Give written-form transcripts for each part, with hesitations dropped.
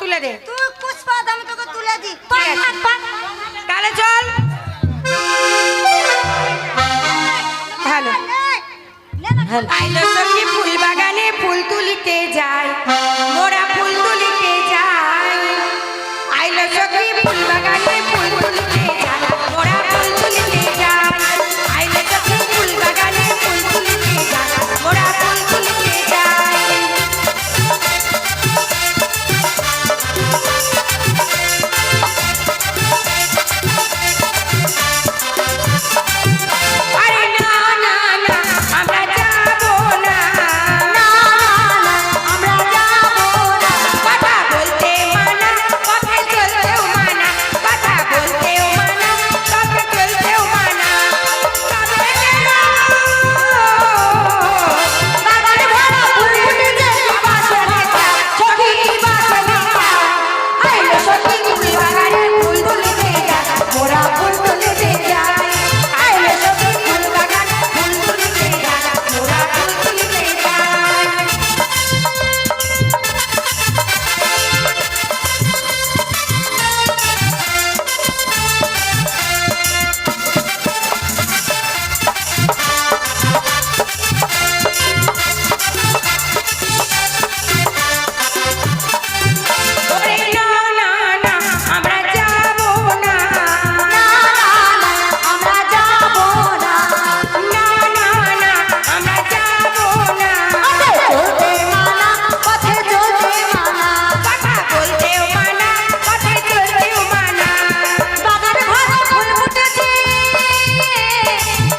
তুলে দে। তুই পুষ্পাদ আমি তোকে তুলে দি। তাহলে চল। ভালো। আইলো সখী ফুল বাগানে ফুল তুলিতে যায়, মোরা ফুল তুলিতে যাই। আইলো সখী ফুল বাগানে ফুল তুলিতে যায়, মোরা ফুল তুলিতে যাই। আইলো সখী ফুল বাগানে ফুল তুলিতে যায়, মোরা ফুল তুলিতে যাই। আরে না না না আমরা যাবো না, না না আমরা যাবো না। কথা বলতে মানা, কথায় চলতেও মানা, কথা বলতেও মানা, কথায় চলতেও মানা। তবে কেন বাগানে ভরা ফুল ফুটেছে বাসনাটা, সখী বাসনাটা। আইলো সখী ফুল বাগানে ফুল তুলিতে যায়, মোরা ফুল তুলিতে যাই। আইলো সখী ফুল বাগানে ফুল তুলিতে যায়, মোরা ফুল তুলিতে যাই। ওরে না না না আমরা যাবো না, না না আমরা যাবো না। না না না আমরা যাবো না। চলতে মানা, পথে চলতে মানা। কথা বলতেও মানা, কথায় চলতেও মানা। বাগানে ভরা ফুল ফুটেছে,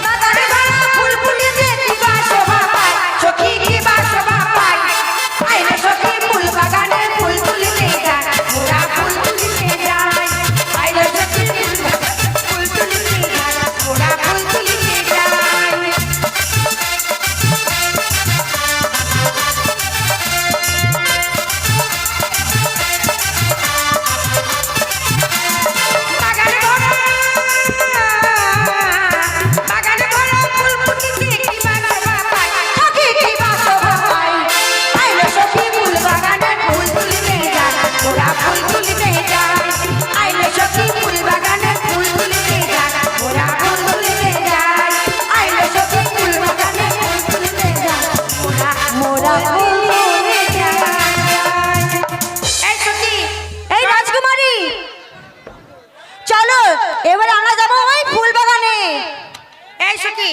বাগানে ভরা ফুল ফুটেছে কিবা শোভা পায়, সখী কিবা শোভা পায়। আইলো সখী ফুল বাগানে ফুল তুলিতে যায়, মোরা ফুল তুলিতে যাই। আইলো সখী ফুল বাগানে ফুল তুলিতে যায়, মোরা ফুল তুলিতে যাই। বাগানে ভরা, বাগানে ভরা ফুল ফুটেছে কিবা শোভা পায়, সখী কিবা শোভা পায়। আইলো সখী ফুল বাগানে ফুল তুলিতে যায়, মোরা ফুল তুলিতে যাই। আইলো সখী ফুল বাগানে ফুল তুলিতে যায়, মোরা ফুল তুলিতে যাই। আইলো সখী ফুল বাগানে ফুল তুলিতে যায়, মোরা ফুল তুলিতে যাই। এই সখী, এই রাজকুমারী, চলো এবার আমরা যাবো ওই ফুল বাগানে। এই সখী